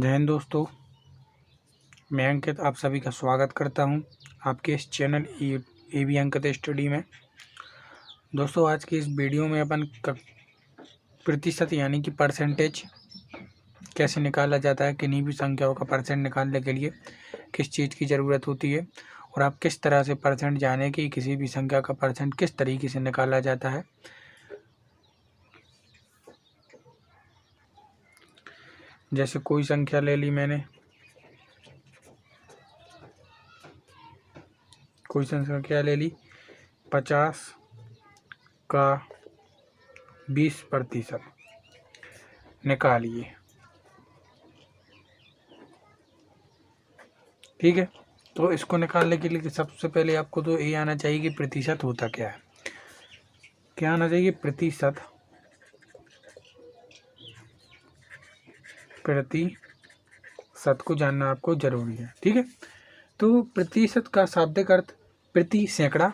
जय हिंद दोस्तों, मैं अंकित आप सभी का स्वागत करता हूं आपके इस channel A B Ankit study में। दोस्तों, आज की इस वीडियो में अपन प्रतिशत यानी कि परसेंटेज कैसे निकाला जाता है, किन्हीं भी संख्याओं का परसेंट निकालने के लिए किस चीज़ की ज़रूरत होती है और आप किस तरह से परसेंट जाने कि किसी भी संख्या का परसेंट किस तरीके से निकाला जाता है। जैसे कोई संख्या ले ली मैंने, कोई संख्या ले ली 50 का 20% निकालिए। ठीक है, तो इसको निकालने के लिए सबसे पहले आपको तो ये आना चाहिए कि प्रतिशत होता क्या है। क्या आना चाहिए? प्रतिशत को जानना आपको जरूरी है। ठीक है, तो प्रतिशत का शाब्दिक अर्थ प्रति सैकड़ा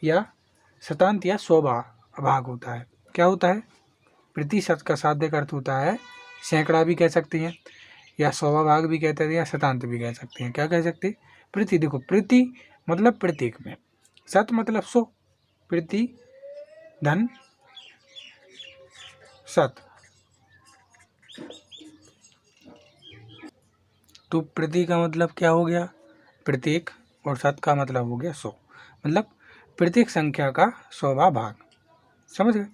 या शतांश या 100 भाग होता है। क्या होता है? प्रतिशत का शाब्दिक अर्थ होता है सैकड़ा भी कह सकते हैं या 100 भाग भी कहते हैं या शतांश भी कह सकते हैं। क्या कह सकते हैं? प्रति। देखो, प्रति मतलब प्रत्येक में, शत मतलब 100, प्रति धन शत, तो प्रति का मतलब क्या हो गया? प्रत्येक, और शत का मतलब हो गया 100, मतलब प्रत्येक संख्या का 100वां भाग। समझ गए?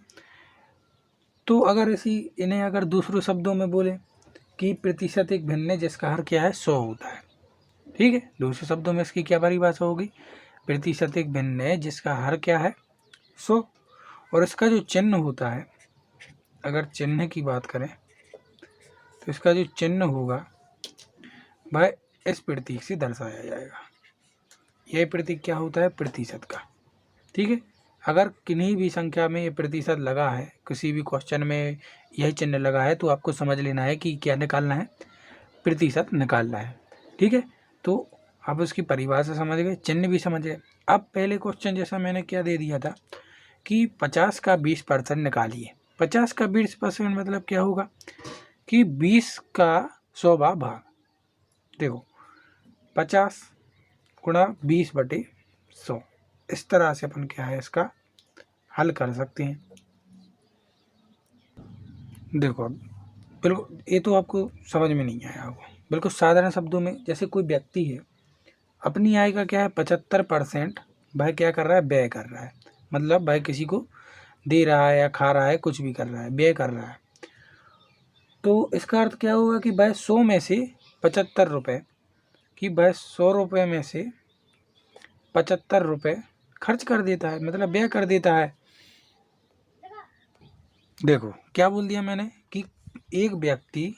तो अगर इन्हें अगर दूसरे शब्दों में बोले कि प्रतिशत एक भिन्न है जिसका हर क्या है? 100 होता है। ठीक है, दूसरे शब्दों में इसकी क्या परिभाषा होगी? प्रतिशत एक भिन्न है जिसका हर क्या है? 100, और इसका जो चिन्ह होता है, अगर चिन्ह की बात करें तो इसका जो चिन्ह होगा वह इस प्रतीक से दर्शाया जाएगा। यह प्रतीक क्या होता है? प्रतिशत का। ठीक है, अगर किन्हीं भी संख्या में ये प्रतिशत लगा है, किसी भी क्वेश्चन में यही चिन्ह लगा है, तो आपको समझ लेना है कि क्या निकालना है? प्रतिशत निकालना है। ठीक है, तो आप उसकी परिभाषा समझ गए, चिन्ह भी समझ गए। अब पहले क्वेश्चन जैसा मैंने क्या दे दिया था कि 50 का 20% निकालिए। 50 का 20% मतलब क्या होगा कि 20 का 100वां भाग। देखो, 50 गुणा 20/100, इस तरह से अपन क्या है इसका हल कर सकते हैं। देखो, बिल्कुल ये तो आपको समझ में नहीं आया होगा। बिल्कुल साधारण शब्दों में, जैसे कोई व्यक्ति है, अपनी आय का क्या है? 75% वह क्या कर रहा है? व्यय कर रहा है। मतलब वह किसी को दे रहा है या खा रहा है, कुछ भी कर रहा है, व्यय कर रहा है। तो इसका अर्थ क्या होगा कि वह 100 में से 75 रुपये, कि वह 100 रुपये में से 75 रुपये खर्च कर देता है, मतलब व्यय कर देता है। देखो, क्या बोल दिया मैंने कि एक व्यक्ति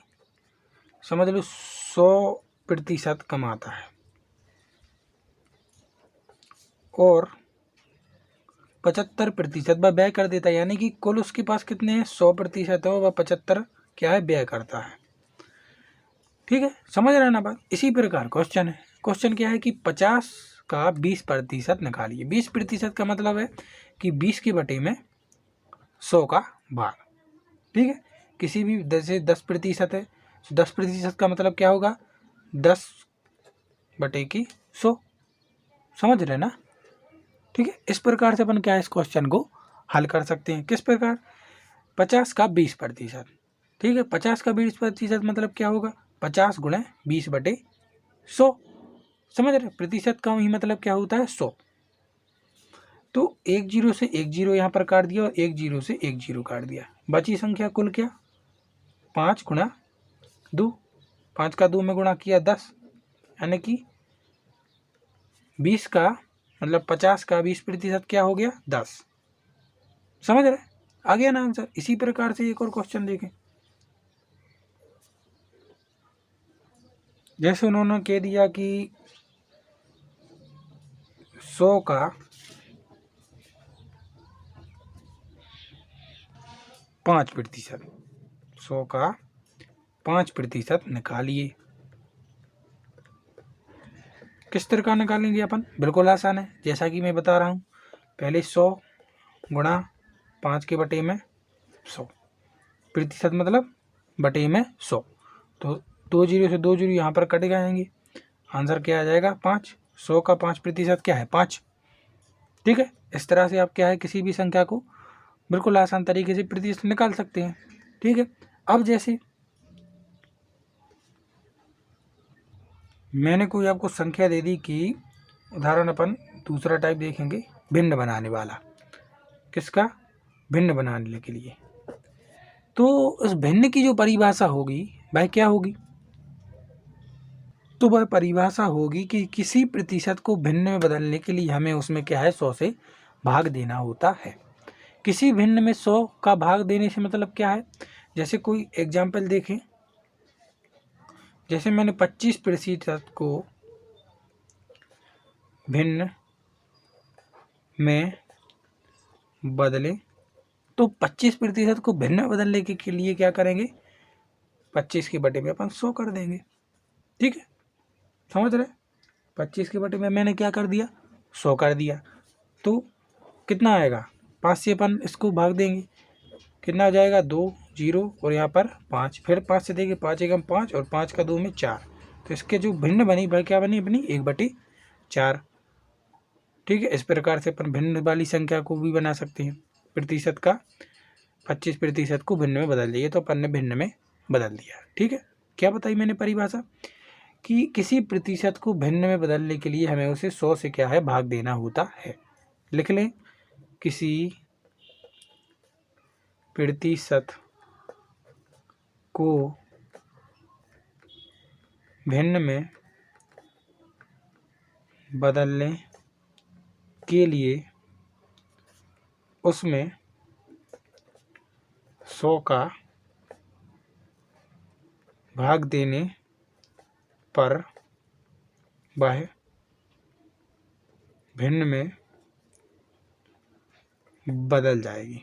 समझ लो 100% कमाता है और 75% वह व्यय कर देता है, यानी कि कुल उसके पास कितने हैं? 100% है, वह 75 क्या है? व्यय करता है। ठीक है, समझ रहे हैं ना बात? इसी प्रकार क्वेश्चन है। क्वेश्चन क्या है कि 50 का 20% निकालिए। 20% का मतलब है कि 20 के बटे में 100 का भाग। ठीक है, किसी भी जैसे 10% है, 10% का मतलब क्या होगा? 10/100। समझ रहे ना? ठीक है, इस प्रकार से अपन क्या है इस क्वेश्चन को हल कर सकते हैं। किस प्रकार? 50 का 20%। ठीक है, 50 का 20% मतलब क्या होगा? 50 गुणे 20/100। समझ रहे? प्रतिशत का ही मतलब क्या होता है? 100। तो एक जीरो से एक जीरो यहाँ पर काट दिया और एक जीरो से एक जीरो काट दिया। बची संख्या कुल क्या? 5 गुणा 2। 5 का 2 में गुणा किया 10, यानी कि 20 का मतलब 50 का 20% क्या हो गया? 10। समझ रहे? आ गया ना आंसर? इसी प्रकार से एक और क्वेश्चन देखें। जैसे उन्होंने कह दिया कि 100 का 5%, 100 का 5% निकालिए। किस तरह का निकालेंगे अपन? बिल्कुल आसान है, जैसा कि मैं बता रहा हूँ। पहले 100 गुणा 5 के बटे में 100, प्रतिशत मतलब बटे में 100, तो 2 जीरो से 2 जीरो यहाँ पर कट जाएंगे, आंसर क्या आ जाएगा 5। 100 का 5% क्या है 5। ठीक है, इस तरह से आप क्या है किसी भी संख्या को बिल्कुल आसान तरीके से प्रतिशत निकाल सकते हैं। ठीक है, अब जैसे मैंने कोई आपको संख्या दे दी कि उदाहरण अपन दूसरा टाइप देखेंगे, भिन्न बनाने वाला। किसका? भिन्न बनाने के लिए। तो उस भिन्न की जो परिभाषा होगी वह क्या होगी? तो वह परिभाषा होगी कि किसी प्रतिशत को भिन्न में बदलने के लिए हमें उसमें क्या है 100 से भाग देना होता है। किसी भिन्न में 100 का भाग देने से मतलब क्या है? जैसे कोई एग्जाम्पल देखें, जैसे मैंने 25% को भिन्न में बदले, तो 25% को भिन्न में बदलने के लिए क्या करेंगे? 25 के बटे में अपन 100 कर देंगे। ठीक है, समझ रहे? 25 के बटे में मैंने क्या कर दिया? 100 कर दिया। तो कितना आएगा? 5 से अपन इसको भाग देंगे, कितना आ जाएगा? 2 जीरो और यहाँ पर 5, फिर 5 से देंगे, 5 एकम 5 और 5 का 2 में 4। तो इसके जो भिन्न बनी वह क्या बनी अपनी? 1/4। ठीक है, इस प्रकार से अपन भिन्न वाली संख्या को भी बना सकते हैं। प्रतिशत का 25% को भिन्न में बदल दिए, तो अपन ने भिन्न में बदल दिया। ठीक है, क्या बताई मैंने परिभाषा? कि किसी प्रतिशत को भिन्न में बदलने के लिए हमें उसे 100 से क्या है भाग देना होता है। लिख लें, किसी प्रतिशत को भिन्न में बदलने के लिए उसमें 100 का भाग देने पर वह भिन्न में बदल जाएगी।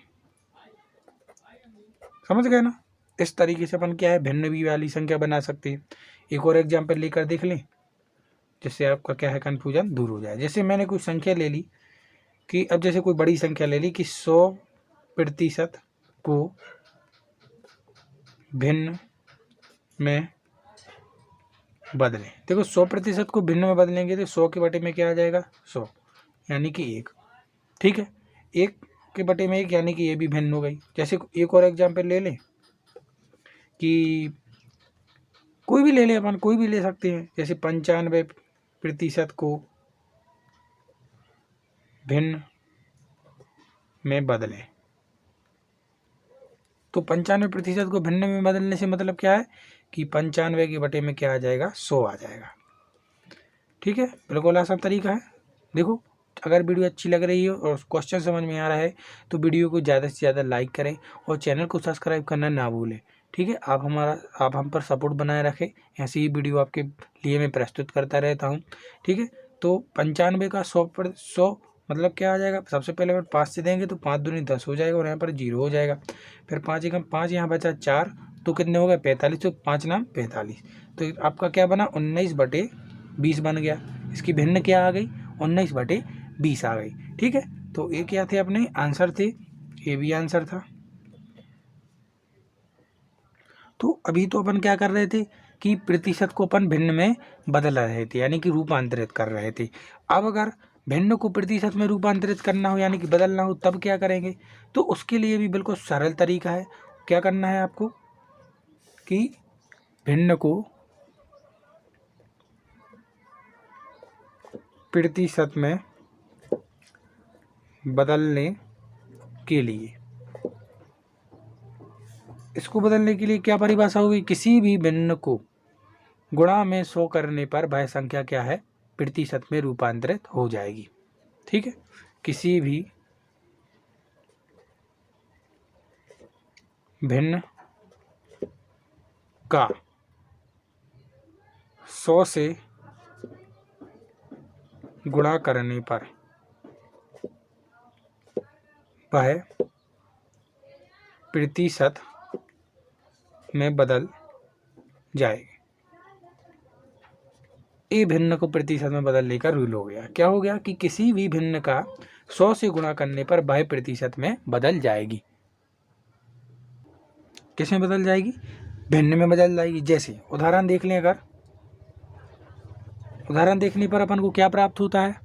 समझ गए ना? इस तरीके से अपन क्या है भिन्न भी वाली संख्या बना सकते हैं। एक और एग्जाम्पल लेकर देख लें, जिससे आपका क्या है कन्फ्यूजन दूर हो जाए। जैसे मैंने कोई संख्या ले ली कि अब जैसे कोई बड़ी संख्या ले ली कि 100% को भिन्न में बदलें। देखो 100% को भिन्न में बदलेंगे तो 100 के बटे में क्या आ जाएगा? 100 यानी कि 1। ठीक है, 1 के बटे में 1 यानी कि ये भी भिन्न हो गई। जैसे एक और एग्जाम्पल ले लें कि कोई भी ले लें, अपन कोई भी ले सकते हैं। जैसे 95% को भिन्न में बदलें, तो 95% को भिन्न में बदलने से मतलब क्या है कि 95 के बटे में क्या आ जाएगा? 100 आ जाएगा। ठीक है, बिल्कुल आसान तरीका है। देखो, अगर वीडियो अच्छी लग रही हो और क्वेश्चन समझ में आ रहा है तो वीडियो को ज़्यादा से ज़्यादा लाइक करें और चैनल को सब्सक्राइब करना ना भूलें। ठीक है, आप हम पर सपोर्ट बनाए रखें, ऐसी ही वीडियो आपके लिए मैं प्रस्तुत करता रहता हूँ। ठीक है, तो 95 का 100 मतलब क्या आ जाएगा? सबसे पहले अगर 5 से देंगे तो 5 दूनी 10 हो जाएगा और यहाँ पर 0 हो जाएगा। फिर 5 एकम 5, यहाँ बचा 4, तो कितने हो गए? 45। तो 5 नाम 45, तो आपका क्या बना? 19/20 बन गया। इसकी भिन्न क्या आ गई? 19/20 आ गई। ठीक है, तो ये क्या थे अपने आंसर थे, ये भी आंसर था। तो अभी तो अपन क्या कर रहे थे कि प्रतिशत को अपन भिन्न में बदल रहे थे, यानी कि रूपांतरित कर रहे थे। अब अगर भिन्न को प्रतिशत में रूपांतरित करना हो यानी कि बदलना हो तब क्या करेंगे? तो उसके लिए भी बिल्कुल सरल तरीका है। क्या करना है आपको कि भिन्न को प्रतिशत में बदलने के लिए, इसको बदलने के लिए क्या परिभाषा होगी? किसी भी भिन्न को गुणा में 100 करने पर वह संख्या क्या है? प्रतिशत में रूपांतरित हो जाएगी। ठीक है, किसी भी भिन्न का 100 से गुणा करने पर वह प्रतिशत में बदल जाएगी। ए भिन्न को प्रतिशत में बदलने का रूल हो गया। क्या हो गया कि किसी भी भिन्न का 100 से गुणा करने पर वह प्रतिशत में बदल जाएगी। किस में बदल जाएगी? भिन्न में बदल जाएगी। जैसे उदाहरण देख लें, अगर उदाहरण देखने पर अपन को क्या प्राप्त होता है,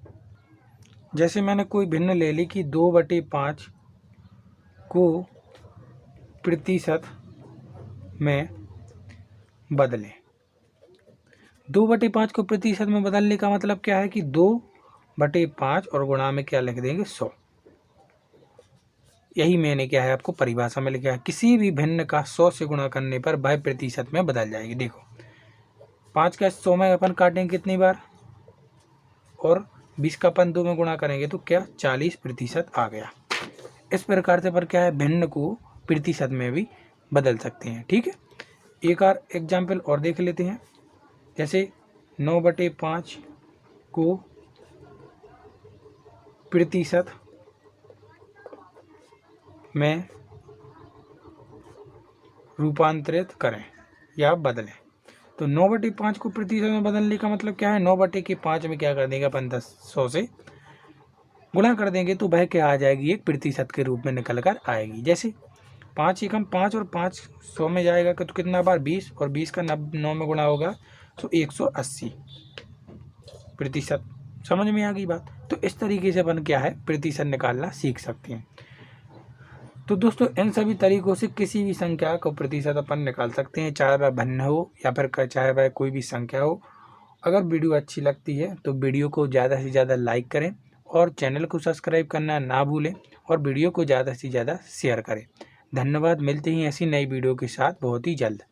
जैसे मैंने कोई भिन्न ले ली कि 2/5 को प्रतिशत में बदलें। 2/5 को प्रतिशत में बदलने का मतलब क्या है कि 2/5 और गुणा में क्या लिख देंगे 100। यही मैंने क्या है आपको परिभाषा में लिखा है, किसी भी भिन्न का 100 से गुणा करने पर वह प्रतिशत में बदल जाएगी। देखो 5 का 100 में अपन काटेंगे कितनी बार, और 20 का अपन 2 में गुणा करेंगे तो क्या 40% आ गया। इस प्रकार से पर क्या है भिन्न को प्रतिशत में भी बदल सकते हैं। ठीक है, एक और एग्जाम्पल और देख लेते हैं। जैसे 9/5 को प्रतिशत में रूपांतरित करें या बदलें। तो 9/5 को प्रतिशत में बदलने का मतलब क्या है, 9/5 में क्या कर देंगे अपन 100 से गुणा कर देंगे तो वह क्या आ जाएगी, एक प्रतिशत के रूप में निकल कर आएगी। जैसे 5 एकम 5 और 5 100 में जाएगा तो कितना बार 20, और 20 का 9 में गुणा होगा तो 180%। समझ में आ गई बात। तो इस तरीके से अपन क्या है प्रतिशत निकालना सीख सकते हैं। तो दोस्तों इन सभी तरीकों से किसी भी संख्या को प्रतिशत अपन निकाल सकते हैं, चाहे वह भिन्न हो या फिर चाहे वह कोई भी संख्या हो। अगर वीडियो अच्छी लगती है तो वीडियो को ज़्यादा से ज़्यादा लाइक करें और चैनल को सब्सक्राइब करना ना भूलें, और वीडियो को ज़्यादा से ज़्यादा शेयर करें। धन्यवाद। मिलते हैं ऐसी नई वीडियो के साथ बहुत ही जल्द।